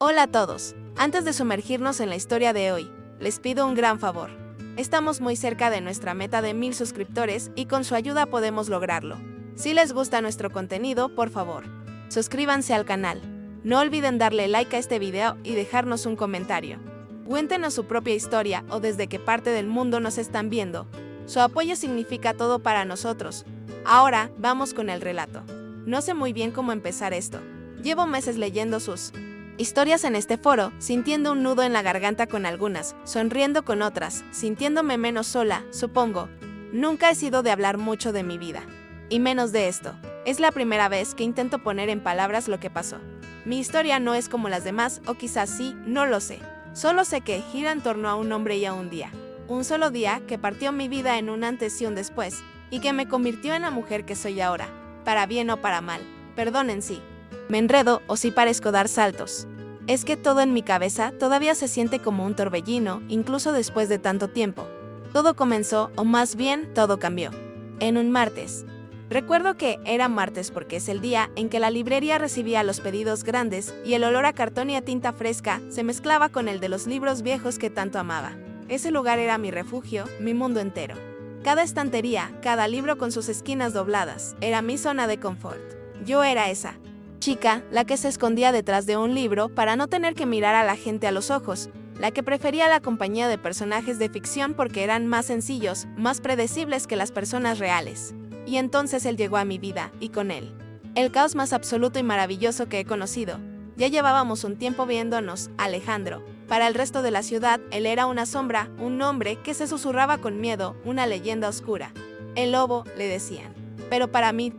Hola a todos. Antes de sumergirnos en la historia de hoy, les pido un gran favor. Estamos muy cerca de nuestra meta de 1000 suscriptores y con su ayuda podemos lograrlo. Si les gusta nuestro contenido, por favor, suscríbanse al canal. No olviden darle like a este video y dejarnos un comentario. Cuéntenos su propia historia o desde qué parte del mundo nos están viendo. Su apoyo significa todo para nosotros. Ahora, vamos con el relato. No sé muy bien cómo empezar esto. Llevo meses leyendo sus historias en este foro, sintiendo un nudo en la garganta con algunas, sonriendo con otras, sintiéndome menos sola, supongo. Nunca he sido de hablar mucho de mi vida. Y menos de esto. Es la primera vez que intento poner en palabras lo que pasó. Mi historia no es como las demás, o quizás sí, no lo sé. Solo sé que gira en torno a un hombre y a un día. Un solo día que partió mi vida en un antes y un después, y que me convirtió en la mujer que soy ahora. Para bien o para mal. Perdonen si me enredo o si parezco dar saltos. Es que todo en mi cabeza todavía se siente como un torbellino, incluso después de tanto tiempo. Todo comenzó, o más bien, todo cambió. En un martes. Recuerdo que era martes porque es el día en que la librería recibía los pedidos grandes y el olor a cartón y a tinta fresca se mezclaba con el de los libros viejos que tanto amaba. Ese lugar era mi refugio, mi mundo entero. Cada estantería, cada libro con sus esquinas dobladas, era mi zona de confort. Yo era esa chica, la que se escondía detrás de un libro para no tener que mirar a la gente a los ojos, la que prefería la compañía de personajes de ficción porque eran más sencillos, más predecibles que las personas reales. Y entonces él llegó a mi vida, y con él, el caos más absoluto y maravilloso que he conocido. Ya llevábamos un tiempo viéndonos, Alejandro. Para el resto de la ciudad, él era una sombra, un hombre que se susurraba con miedo, una leyenda oscura. El lobo, le decían. Pero para mí,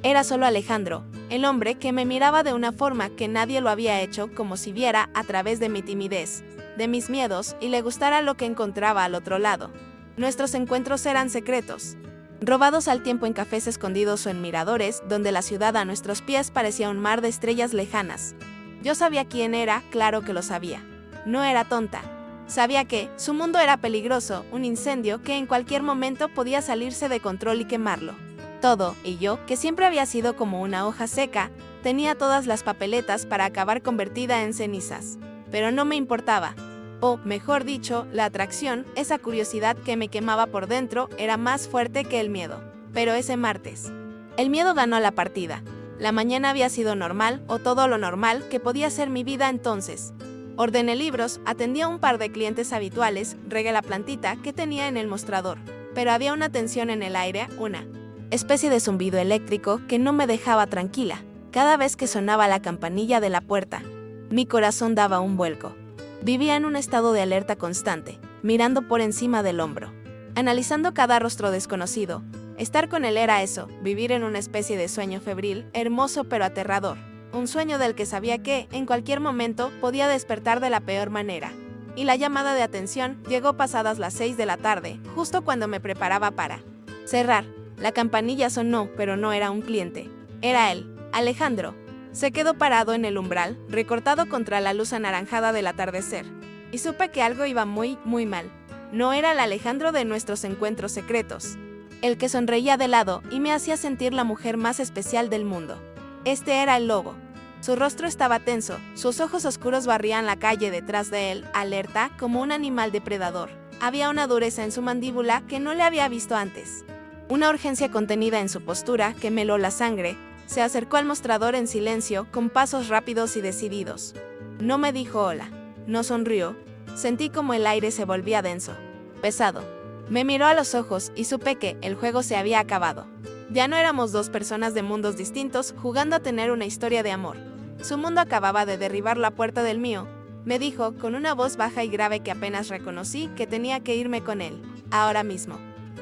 era solo Alejandro, el hombre que me miraba de una forma que nadie lo había hecho, como si viera a través de mi timidez, de mis miedos y le gustara lo que encontraba al otro lado. Nuestros encuentros eran secretos, robados al tiempo en cafés escondidos o en miradores, donde la ciudad a nuestros pies parecía un mar de estrellas lejanas. Yo sabía quién era, claro que lo sabía. No era tonta. Sabía que su mundo era peligroso, un incendio que en cualquier momento podía salirse de control y quemarlo. Todo, y yo, que siempre había sido como una hoja seca, tenía todas las papeletas para acabar convertida en cenizas. Pero no me importaba. O, mejor dicho, la atracción, esa curiosidad que me quemaba por dentro, era más fuerte que el miedo. Pero ese martes, el miedo ganó la partida. La mañana había sido normal, o todo lo normal que podía ser mi vida entonces. Ordené libros, atendí a un par de clientes habituales, regué la plantita que tenía en el mostrador. Pero había una tensión en el aire, una especie de zumbido eléctrico que no me dejaba tranquila. Cada vez que sonaba la campanilla de la puerta, mi corazón daba un vuelco. Vivía en un estado de alerta constante, mirando por encima del hombro, analizando cada rostro desconocido. Estar con él era eso, vivir en una especie de sueño febril, hermoso pero aterrador. Un sueño del que sabía que, en cualquier momento, podía despertar de la peor manera. Y la llamada de atención llegó pasadas las 6 de la tarde, justo cuando me preparaba para cerrar. La campanilla sonó, pero no era un cliente. Era él, Alejandro. Se quedó parado en el umbral, recortado contra la luz anaranjada del atardecer. Y supe que algo iba muy mal. No era el Alejandro de nuestros encuentros secretos. El que sonreía de lado y me hacía sentir la mujer más especial del mundo. Este era el lobo. Su rostro estaba tenso, sus ojos oscuros barrían la calle detrás de él, alerta como un animal depredador. Había una dureza en su mandíbula que no le había visto antes. Una urgencia contenida en su postura que me heló la sangre. Se acercó al mostrador en silencio, con pasos rápidos y decididos. No me dijo hola, no sonrió. Sentí como el aire se volvía denso, pesado. Me miró a los ojos y supe que el juego se había acabado. Ya no éramos dos personas de mundos distintos jugando a tener una historia de amor. Su mundo acababa de derribar la puerta del mío. Me dijo, con una voz baja y grave que apenas reconocí, que tenía que irme con él, ahora mismo.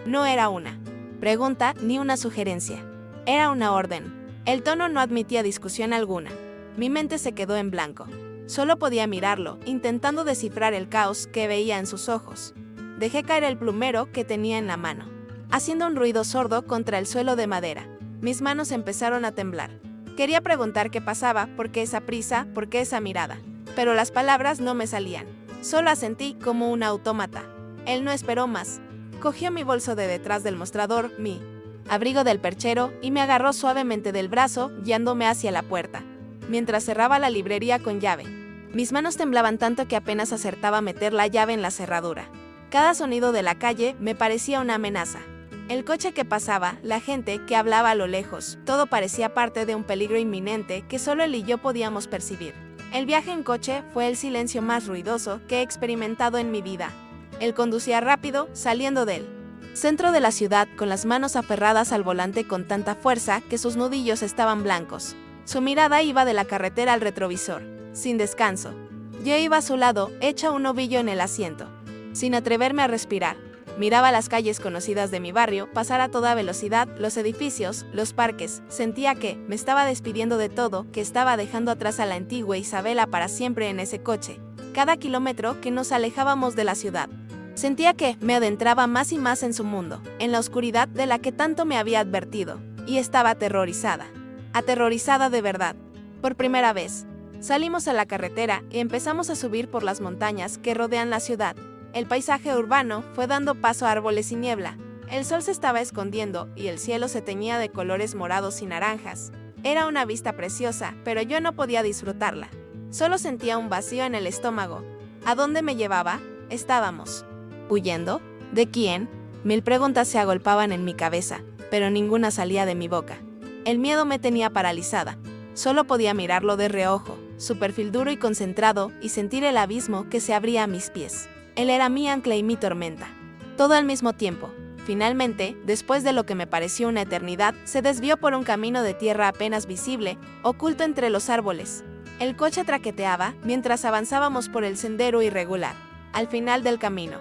No era una pregunta ni una sugerencia. Era una orden. El tono no admitía discusión alguna. Mi mente se quedó en blanco. Solo podía mirarlo, intentando descifrar el caos que veía en sus ojos. Dejé caer el plumero que tenía en la mano, haciendo un ruido sordo contra el suelo de madera. Mis manos empezaron a temblar. Quería preguntar qué pasaba, por qué esa prisa, por qué esa mirada. Pero las palabras no me salían. Solo asentí como un autómata. Él no esperó más. Cogió mi bolso de detrás del mostrador, mi abrigo del perchero, y me agarró suavemente del brazo, guiándome hacia la puerta, mientras cerraba la librería con llave. Mis manos temblaban tanto que apenas acertaba meter la llave en la cerradura. Cada sonido de la calle me parecía una amenaza. El coche que pasaba, la gente que hablaba a lo lejos, todo parecía parte de un peligro inminente que solo él y yo podíamos percibir. El viaje en coche fue el silencio más ruidoso que he experimentado en mi vida. Él conducía rápido, saliendo del centro de la ciudad con las manos aferradas al volante con tanta fuerza que sus nudillos estaban blancos. Su mirada iba de la carretera al retrovisor, sin descanso. Yo iba a su lado, hecha un ovillo en el asiento, sin atreverme a respirar. Miraba las calles conocidas de mi barrio pasar a toda velocidad, los edificios, los parques. Sentía que me estaba despidiendo de todo, que estaba dejando atrás a la antigua Isabela para siempre en ese coche. Cada kilómetro que nos alejábamos de la ciudad, sentía que me adentraba más y más en su mundo, en la oscuridad de la que tanto me había advertido, y estaba aterrorizada de verdad. Por primera vez, salimos a la carretera y empezamos a subir por las montañas que rodean la ciudad. El paisaje urbano fue dando paso a árboles y niebla. El sol se estaba escondiendo y el cielo se teñía de colores morados y naranjas. Era una vista preciosa, pero yo no podía disfrutarla. Solo sentía un vacío en el estómago. ¿A dónde me llevaba? ¿Estábamos huyendo? ¿De quién? 1000 preguntas se agolpaban en mi cabeza, pero ninguna salía de mi boca. El miedo me tenía paralizada. Solo podía mirarlo de reojo, su perfil duro y concentrado, y sentir el abismo que se abría a mis pies. Él era mi ancla y mi tormenta. Todo al mismo tiempo. Finalmente, después de lo que me pareció una eternidad, se desvió por un camino de tierra apenas visible, oculto entre los árboles. El coche traqueteaba mientras avanzábamos por el sendero irregular. Al final del camino,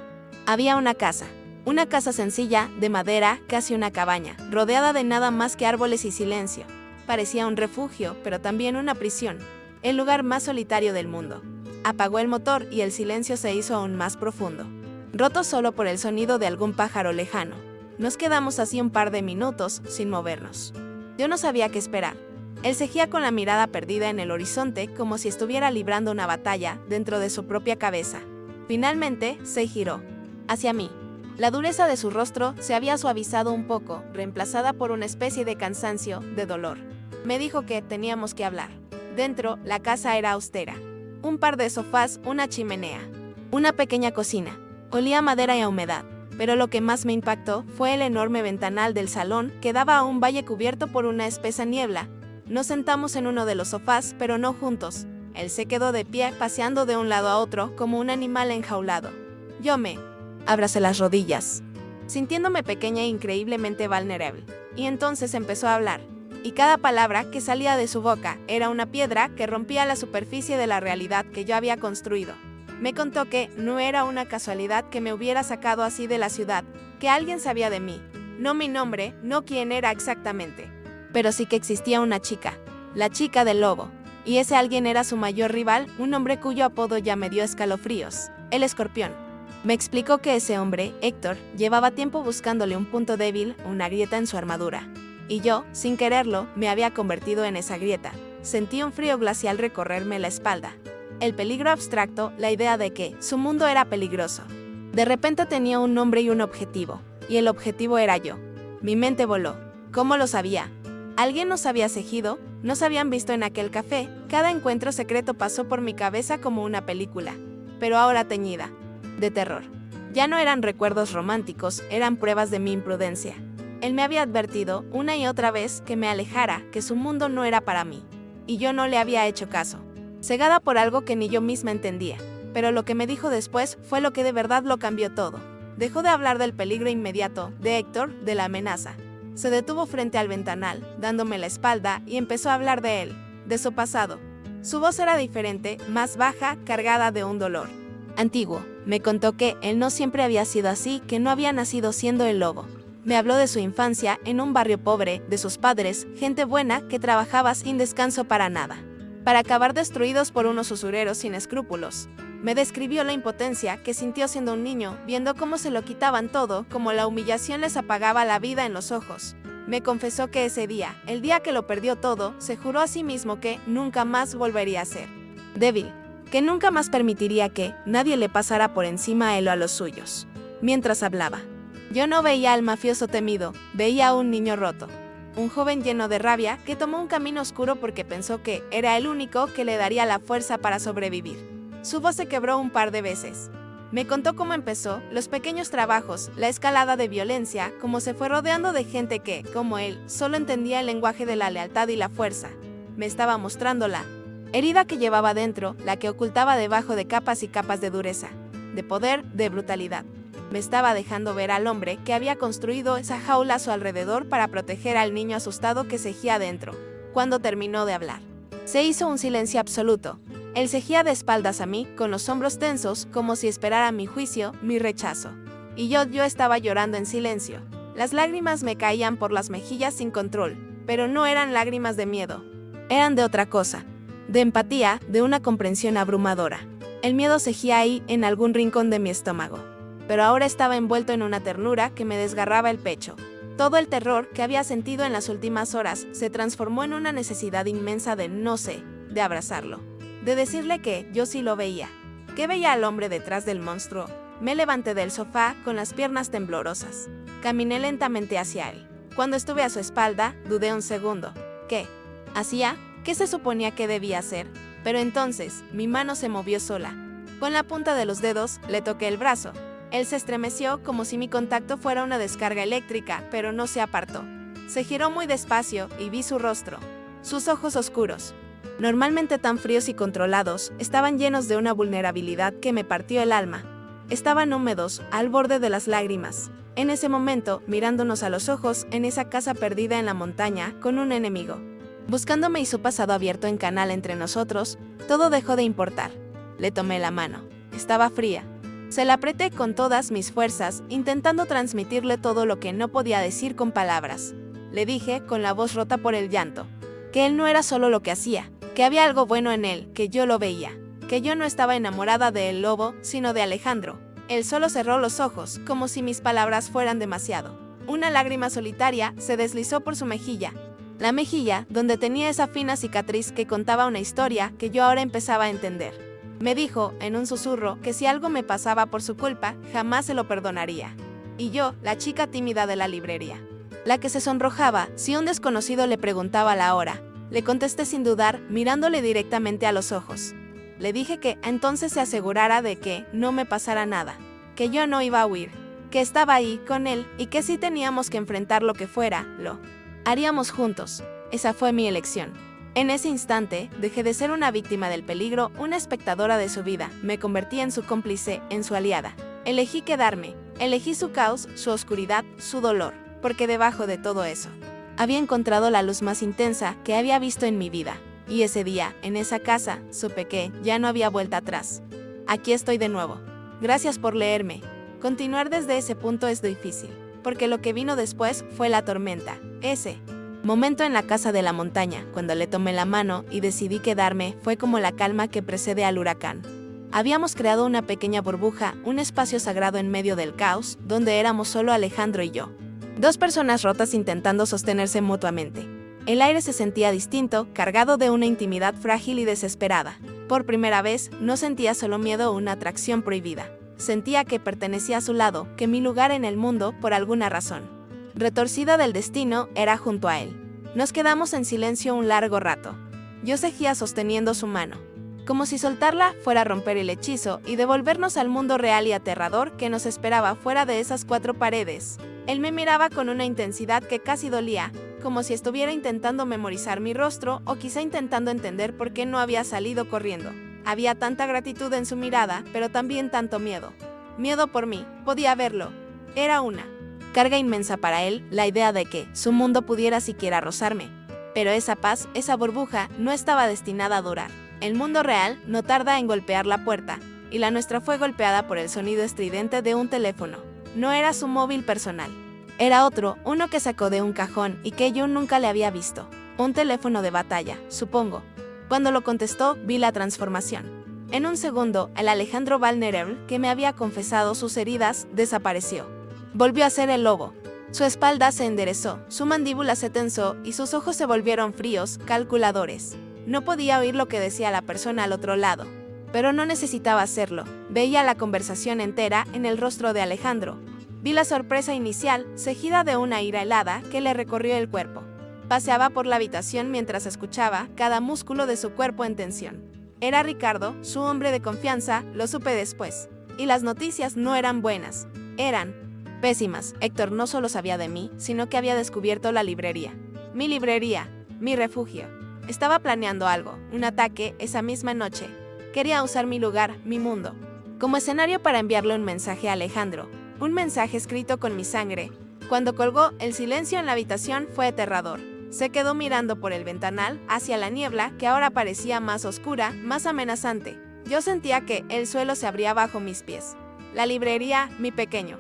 había una casa sencilla, de madera, casi una cabaña, rodeada de nada más que árboles y silencio. Parecía un refugio, pero también una prisión, el lugar más solitario del mundo. Apagó el motor y el silencio se hizo aún más profundo, roto solo por el sonido de algún pájaro lejano. Nos quedamos así un par de minutos, sin movernos. Yo no sabía qué esperar. Él seguía con la mirada perdida en el horizonte, como si estuviera librando una batalla dentro de su propia cabeza. Finalmente, se giró hacia mí. La dureza de su rostro se había suavizado un poco, reemplazada por una especie de cansancio, de dolor. Me dijo que teníamos que hablar. Dentro, la casa era austera. Un par de sofás, una chimenea, una pequeña cocina. Olía a madera y a humedad, pero lo que más me impactó fue el enorme ventanal del salón que daba a un valle cubierto por una espesa niebla. Nos sentamos en uno de los sofás, pero no juntos. Él se quedó de pie, paseando de un lado a otro como un animal enjaulado. Yo me abracé las rodillas, sintiéndome pequeña e increíblemente vulnerable. Y entonces empezó a hablar. Y cada palabra que salía de su boca era una piedra que rompía la superficie de la realidad que yo había construido. Me contó que no era una casualidad que me hubiera sacado así de la ciudad, que alguien sabía de mí, no mi nombre, no quién era exactamente, pero sí que existía una chica, la chica del lobo, y ese alguien era su mayor rival, un hombre cuyo apodo ya me dio escalofríos, el Escorpión. Me explicó que ese hombre, Héctor, llevaba tiempo buscándole un punto débil, una grieta en su armadura. Y yo, sin quererlo, me había convertido en esa grieta. Sentí un frío glacial recorrerme la espalda. El peligro abstracto, la idea de que su mundo era peligroso. De repente tenía un nombre y un objetivo, y el objetivo era yo. Mi mente voló. ¿Cómo lo sabía? ¿Alguien nos había seguido? ¿Nos habían visto en aquel café? Cada encuentro secreto pasó por mi cabeza como una película, pero ahora teñida de terror. Ya no eran recuerdos románticos, eran pruebas de mi imprudencia. Él me había advertido una y otra vez que me alejara, que su mundo no era para mí. Y yo no le había hecho caso, cegada por algo que ni yo misma entendía. Pero lo que me dijo después fue lo que de verdad lo cambió todo. Dejó de hablar del peligro inmediato, de Héctor, de la amenaza. Se detuvo frente al ventanal, dándome la espalda, y empezó a hablar de él, de su pasado. Su voz era diferente, más baja, cargada de un dolor antiguo. Me contó que él no siempre había sido así, que no había nacido siendo el lobo. Me habló de su infancia en un barrio pobre, de sus padres, gente buena que trabajaba sin descanso para nada, para acabar destruidos por unos usureros sin escrúpulos. Me describió la impotencia que sintió siendo un niño, viendo cómo se lo quitaban todo, cómo la humillación les apagaba la vida en los ojos. Me confesó que ese día, el día que lo perdió todo, se juró a sí mismo que nunca más volvería a ser débil, que nunca más permitiría que nadie le pasara por encima a él o a los suyos. Mientras hablaba, yo no veía al mafioso temido, veía a un niño roto. un joven lleno de rabia que tomó un camino oscuro porque pensó que era el único que le daría la fuerza para sobrevivir. Su voz se quebró un par de veces. Me contó cómo empezó, los pequeños trabajos, la escalada de violencia, cómo se fue rodeando de gente que, como él, solo entendía el lenguaje de la lealtad y la fuerza. Me estaba mostrando la herida que llevaba dentro, la que ocultaba debajo de capas y capas de dureza, de poder, de brutalidad. Me estaba dejando ver al hombre que había construido esa jaula a su alrededor para proteger al niño asustado que cejía dentro. Cuando terminó de hablar, se hizo un silencio absoluto. Él cejía de espaldas a mí, con los hombros tensos, como si esperara mi juicio, mi rechazo. Y yo estaba llorando en silencio. Las lágrimas me caían por las mejillas sin control, pero no eran lágrimas de miedo. Eran de otra cosa, de empatía, de una comprensión abrumadora. El miedo cejía ahí, en algún rincón de mi estómago. Pero ahora estaba envuelto en una ternura que me desgarraba el pecho. Todo el terror que había sentido en las últimas horas se transformó en una necesidad inmensa de, no sé, de abrazarlo. De decirle que yo sí lo veía. Que veía al hombre detrás del monstruo. Me levanté del sofá con las piernas temblorosas. Caminé lentamente hacia él. Cuando estuve a su espalda, dudé un segundo. ¿Qué hacía? ¿Qué se suponía que debía hacer? Pero entonces, mi mano se movió sola. Con la punta de los dedos, le toqué el brazo. Él se estremeció como si mi contacto fuera una descarga eléctrica, pero no se apartó. Se giró muy despacio y vi su rostro. Sus ojos oscuros, normalmente tan fríos y controlados, estaban llenos de una vulnerabilidad que me partió el alma. Estaban húmedos, al borde de las lágrimas. En ese momento, mirándonos a los ojos, en esa casa perdida en la montaña, con un enemigo. Buscándome y su pasado abierto en canal entre nosotros, todo dejó de importar. Le tomé la mano. Estaba fría. Se la apreté con todas mis fuerzas, intentando transmitirle todo lo que no podía decir con palabras. Le dije, con la voz rota por el llanto, que él no era solo lo que hacía, que había algo bueno en él, que yo lo veía, que yo no estaba enamorada de El Lobo, sino de Alejandro. Él solo cerró los ojos, como si mis palabras fueran demasiado. Una lágrima solitaria se deslizó por su mejilla. La mejilla, donde tenía esa fina cicatriz que contaba una historia que yo ahora empezaba a entender. Me dijo, en un susurro, que si algo me pasaba por su culpa, jamás se lo perdonaría. Y yo, la chica tímida de la librería, la que se sonrojaba si un desconocido le preguntaba la hora, le contesté sin dudar, mirándole directamente a los ojos. Le dije que entonces se asegurara de que no me pasara nada, que yo no iba a huir, que estaba ahí con él y que si teníamos que enfrentar lo que fuera, lo haríamos juntos. Esa fue mi elección. En ese instante, dejé de ser una víctima del peligro, una espectadora de su vida, me convertí en su cómplice, en su aliada. Elegí quedarme, elegí su caos, su oscuridad, su dolor, porque debajo de todo eso, había encontrado la luz más intensa que había visto en mi vida. Y ese día, en esa casa, supe que ya no había vuelta atrás. Aquí estoy de nuevo. Gracias por leerme. Continuar desde ese punto es difícil, porque lo que vino después fue la tormenta, ese momento en la casa de la montaña, cuando le tomé la mano y decidí quedarme, fue como la calma que precede al huracán. Habíamos creado una pequeña burbuja, un espacio sagrado en medio del caos, donde éramos solo Alejandro y yo. Dos personas rotas intentando sostenerse mutuamente. El aire se sentía distinto, cargado de una intimidad frágil y desesperada. Por primera vez, no sentía solo miedo o una atracción prohibida. Sentía que pertenecía a su lado, que mi lugar en el mundo, por alguna razón retorcida del destino, era junto a él. Nos quedamos en silencio un largo rato. Yo seguía sosteniendo su mano, como si soltarla fuera a romper el hechizo y devolvernos al mundo real y aterrador que nos esperaba fuera de esas cuatro paredes. Él me miraba con una intensidad que casi dolía, como si estuviera intentando memorizar mi rostro o quizá intentando entender por qué no había salido corriendo. Había tanta gratitud en su mirada, pero también tanto miedo. Miedo por mí, podía verlo. Era una carga inmensa para él, la idea de que su mundo pudiera siquiera rozarme. Pero esa paz, esa burbuja, no estaba destinada a durar. El mundo real no tarda en golpear la puerta, y la nuestra fue golpeada por el sonido estridente de un teléfono. No era su móvil personal. Era otro, uno que sacó de un cajón y que yo nunca le había visto. Un teléfono de batalla, supongo. Cuando lo contestó, vi la transformación. En un segundo, el Alejandro vulnerable que me había confesado sus heridas desapareció. Volvió a ser el lobo. Su espalda se enderezó, su mandíbula se tensó y sus ojos se volvieron fríos, calculadores. No podía oír lo que decía la persona al otro lado, pero no necesitaba hacerlo. Veía la conversación entera en el rostro de Alejandro. Vi la sorpresa inicial, seguida de una ira helada que le recorrió el cuerpo. Paseaba por la habitación mientras escuchaba cada músculo de su cuerpo en tensión. Era Ricardo, su hombre de confianza, lo supe después. Y las noticias no eran buenas. Eran pésimas. Héctor no solo sabía de mí, sino que había descubierto la librería. Mi librería, mi refugio. Estaba planeando algo, un ataque, esa misma noche. Quería usar mi lugar, mi mundo, como escenario para enviarle un mensaje a Alejandro. Un mensaje escrito con mi sangre. Cuando colgó, el silencio en la habitación fue aterrador. Se quedó mirando por el ventanal, hacia la niebla, que ahora parecía más oscura, más amenazante. Yo sentía que el suelo se abría bajo mis pies. La librería, mi pequeño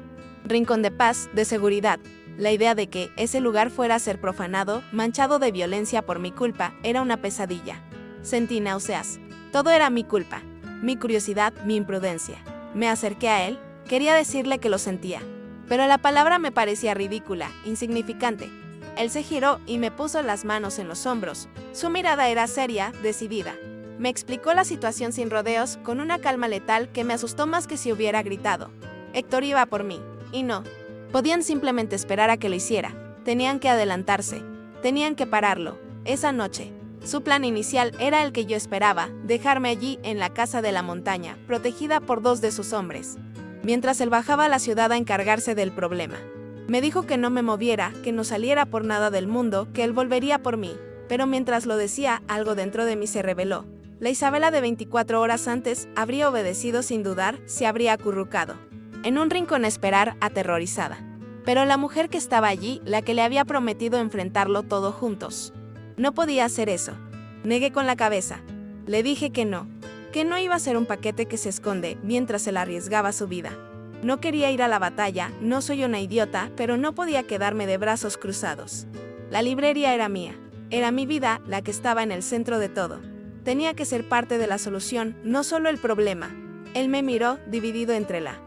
rincón de paz, de seguridad. La idea de que ese lugar fuera a ser profanado, manchado de violencia por mi culpa, era una pesadilla. Sentí náuseas. Todo era mi culpa. Mi curiosidad, mi imprudencia. Me acerqué a él, quería decirle que lo sentía. Pero la palabra me parecía ridícula, insignificante. Él se giró y me puso las manos en los hombros. Su mirada era seria, decidida. Me explicó la situación sin rodeos, con una calma letal que me asustó más que si hubiera gritado. Héctor iba por mí. Y no. Podían simplemente esperar a que lo hiciera. Tenían que adelantarse. Tenían que pararlo. Esa noche. Su plan inicial era el que yo esperaba, dejarme allí en la casa de la montaña, protegida por 2 de sus hombres. Mientras él bajaba a la ciudad a encargarse del problema. Me dijo que no me moviera, que no saliera por nada del mundo, que él volvería por mí. Pero mientras lo decía, algo dentro de mí se reveló. La Isabela de 24 horas antes habría obedecido sin dudar, se habría acurrucado en un rincón a esperar, aterrorizada. Pero la mujer que estaba allí, la que le había prometido enfrentarlo todo juntos, no podía hacer eso. Negué con la cabeza. Le dije que no iba a ser un paquete que se esconde mientras él arriesgaba su vida. No quería ir a la batalla, no soy una idiota, pero no podía quedarme de brazos cruzados. La librería era mía, era mi vida la que estaba en el centro de todo. Tenía que ser parte de la solución, no solo el problema. Él me miró, dividido entre la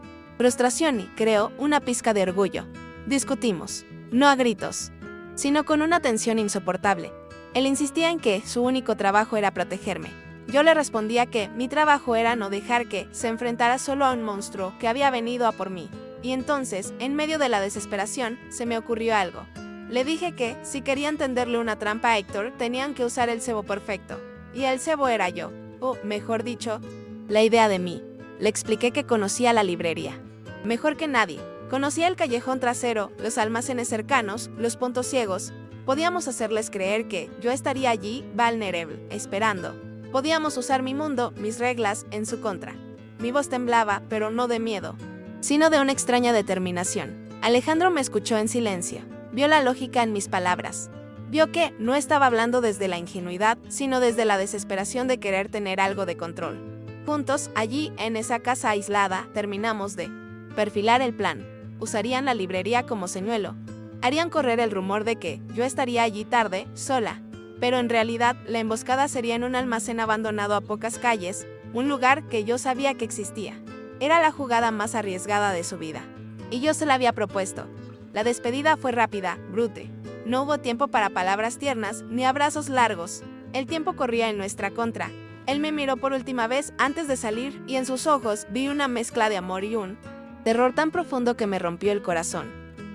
frustración y, creo, una pizca de orgullo. Discutimos, no a gritos, sino con una tensión insoportable. Él insistía en que su único trabajo era protegerme. Yo le respondía que mi trabajo era no dejar que se enfrentara solo a un monstruo que había venido a por mí. Y entonces, en medio de la desesperación, se me ocurrió algo. Le dije que, si querían tenderle una trampa a Héctor, tenían que usar el cebo perfecto. Y el cebo era yo, o, mejor dicho, la idea de mí. Le expliqué que conocía la librería mejor que nadie. Conocía el callejón trasero, los almacenes cercanos, los puntos ciegos. Podíamos hacerles creer que yo estaría allí, vulnerable, esperando. Podíamos usar mi mundo, mis reglas, en su contra. Mi voz temblaba, pero no de miedo, sino de una extraña determinación. Alejandro me escuchó en silencio. Vio la lógica en mis palabras. Vio que no estaba hablando desde la ingenuidad, sino desde la desesperación de querer tener algo de control. Juntos, allí, en esa casa aislada, terminamos de perfilar el plan. Usarían la librería como señuelo. Harían correr el rumor de que yo estaría allí tarde, sola. Pero en realidad, la emboscada sería en un almacén abandonado a pocas calles, un lugar que yo sabía que existía. Era la jugada más arriesgada de su vida. Y yo se la había propuesto. La despedida fue rápida, brute. No hubo tiempo para palabras tiernas, ni abrazos largos. El tiempo corría en nuestra contra. Él me miró por última vez antes de salir y en sus ojos vi una mezcla de amor y un terror tan profundo que me rompió el corazón.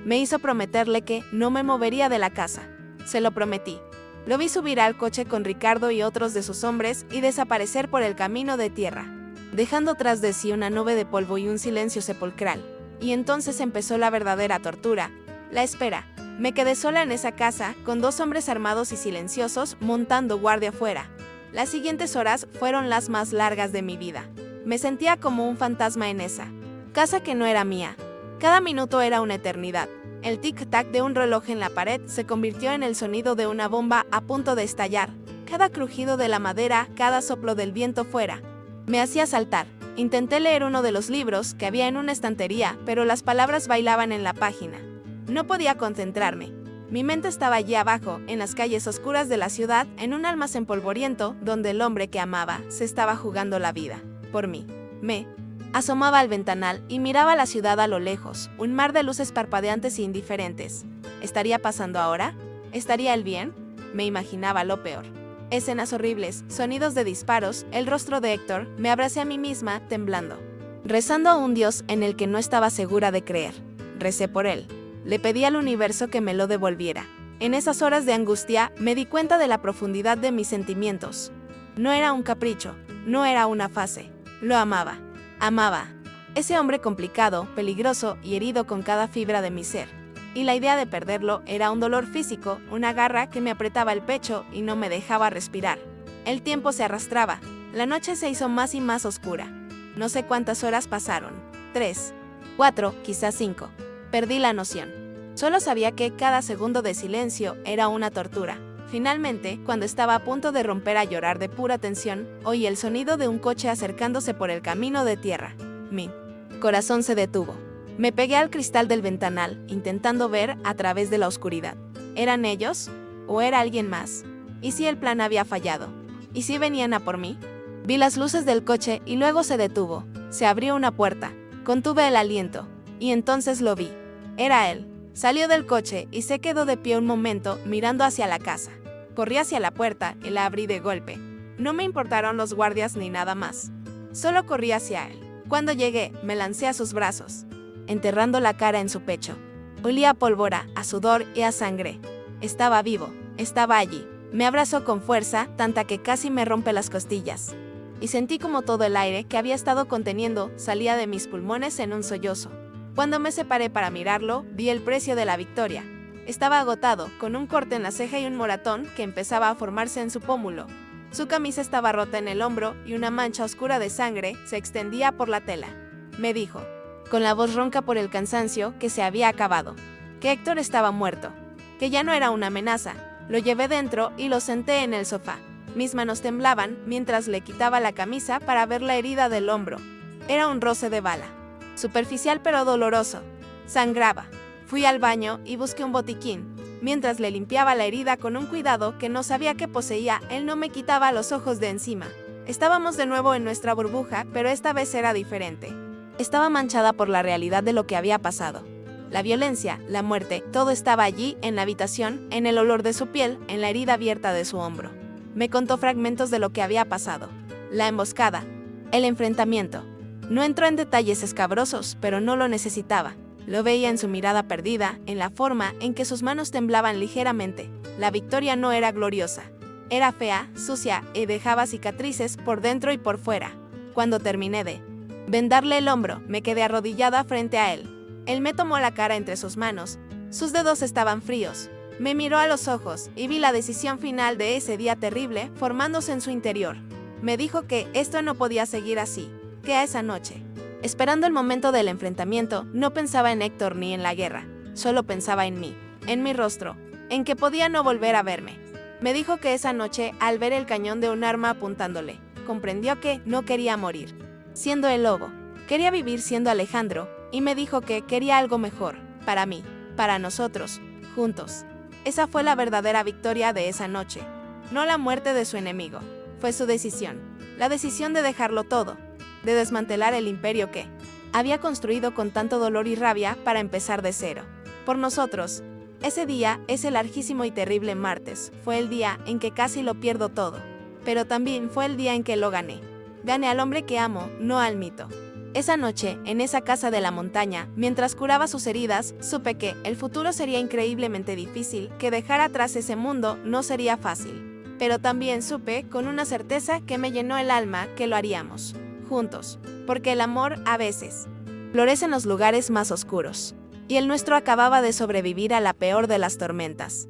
Me hizo prometerle que no me movería de la casa. Se lo prometí. Lo vi subir al coche con Ricardo y otros de sus hombres y desaparecer por el camino de tierra, dejando tras de sí una nube de polvo y un silencio sepulcral. Y entonces empezó la verdadera tortura, la espera. Me quedé sola en esa casa, con 2 hombres armados y silenciosos montando guardia afuera. Las siguientes horas fueron las más largas de mi vida. Me sentía como un fantasma en esa casa que no era mía. Cada minuto era una eternidad. El tic-tac de un reloj en la pared se convirtió en el sonido de una bomba a punto de estallar. Cada crujido de la madera, cada soplo del viento fuera, me hacía saltar. Intenté leer uno de los libros que había en una estantería, pero las palabras bailaban en la página. No podía concentrarme. Mi mente estaba allí abajo, en las calles oscuras de la ciudad, en un almacén polvoriento, donde el hombre que amaba se estaba jugando la vida por mí. Me asomaba al ventanal y miraba la ciudad a lo lejos, un mar de luces parpadeantes e indiferentes. ¿Estaría pasando ahora? ¿Estaría él bien? Me imaginaba lo peor. Escenas horribles, sonidos de disparos, el rostro de Héctor, me abracé a mí misma, temblando. Rezando a un Dios en el que no estaba segura de creer. Recé por él. Le pedí al universo que me lo devolviera. En esas horas de angustia me di cuenta de la profundidad de mis sentimientos. No era un capricho, no era una fase. Lo amaba. Amaba. Ese hombre complicado, peligroso y herido con cada fibra de mi ser. Y la idea de perderlo era un dolor físico, una garra que me apretaba el pecho y no me dejaba respirar. El tiempo se arrastraba. La noche se hizo más y más oscura. No sé cuántas horas pasaron. 3, 4, quizás 5. Perdí la noción. Solo sabía que cada segundo de silencio era una tortura. Finalmente, cuando estaba a punto de romper a llorar de pura tensión, oí el sonido de un coche acercándose por el camino de tierra. Mi corazón se detuvo. Me pegué al cristal del ventanal, intentando ver a través de la oscuridad. ¿Eran ellos? ¿O era alguien más? ¿Y si el plan había fallado? ¿Y si venían a por mí? Vi las luces del coche y luego se detuvo. Se abrió una puerta. Contuve el aliento. Y entonces lo vi. Era él. Salió del coche y se quedó de pie un momento mirando hacia la casa. Corrí hacia la puerta y la abrí de golpe. No me importaron los guardias ni nada más. Solo corrí hacia él. Cuando llegué, me lancé a sus brazos, enterrando la cara en su pecho. Olía a pólvora, a sudor y a sangre. Estaba vivo, estaba allí. Me abrazó con fuerza, tanta que casi me rompe las costillas. Y sentí como todo el aire que había estado conteniendo salía de mis pulmones en un sollozo. Cuando me separé para mirarlo, vi el precio de la victoria. Estaba agotado, con un corte en la ceja y un moratón que empezaba a formarse en su pómulo. Su camisa estaba rota en el hombro y una mancha oscura de sangre se extendía por la tela. Me dijo, con la voz ronca por el cansancio, que se había acabado. Que Héctor estaba muerto. Que ya no era una amenaza. Lo llevé dentro y lo senté en el sofá. Mis manos temblaban mientras le quitaba la camisa para ver la herida del hombro. Era un roce de bala. Superficial pero doloroso. Sangraba. Fui al baño y busqué un botiquín. Mientras le limpiaba la herida con un cuidado que no sabía que poseía, él no me quitaba los ojos de encima. Estábamos de nuevo en nuestra burbuja, pero esta vez era diferente. Estaba manchada por la realidad de lo que había pasado. La violencia, la muerte, todo estaba allí, en la habitación, en el olor de su piel, en la herida abierta de su hombro. Me contó fragmentos de lo que había pasado. La emboscada. El enfrentamiento. No entró en detalles escabrosos, pero no lo necesitaba. Lo veía en su mirada perdida, en la forma en que sus manos temblaban ligeramente. La victoria no era gloriosa. Era fea, sucia y dejaba cicatrices por dentro y por fuera. Cuando terminé de vendarle el hombro, me quedé arrodillada frente a él. Él me tomó la cara entre sus manos. Sus dedos estaban fríos. Me miró a los ojos y vi la decisión final de ese día terrible formándose en su interior. Me dijo que esto no podía seguir así, que a esa noche, esperando el momento del enfrentamiento, no pensaba en Héctor ni en la guerra, solo pensaba en mí, en mi rostro, en que podía no volver a verme. Me dijo que esa noche, al ver el cañón de un arma apuntándole, comprendió que no quería morir, siendo el lobo. Quería vivir siendo Alejandro, y me dijo que quería algo mejor, para mí, para nosotros, juntos. Esa fue la verdadera victoria de esa noche, no la muerte de su enemigo. Fue su decisión, la decisión de dejarlo todo, de desmantelar el imperio que había construido con tanto dolor y rabia para empezar de cero. Por nosotros, ese día, ese larguísimo y terrible martes, fue el día en que casi lo pierdo todo, pero también fue el día en que lo gané. Gané al hombre que amo, no al mito. Esa noche, en esa casa de la montaña, mientras curaba sus heridas, supe que el futuro sería increíblemente difícil, que dejar atrás ese mundo no sería fácil. Pero también supe, con una certeza que me llenó el alma, que lo haríamos, juntos, porque el amor, a veces, florece en los lugares más oscuros. Y el nuestro acababa de sobrevivir a la peor de las tormentas.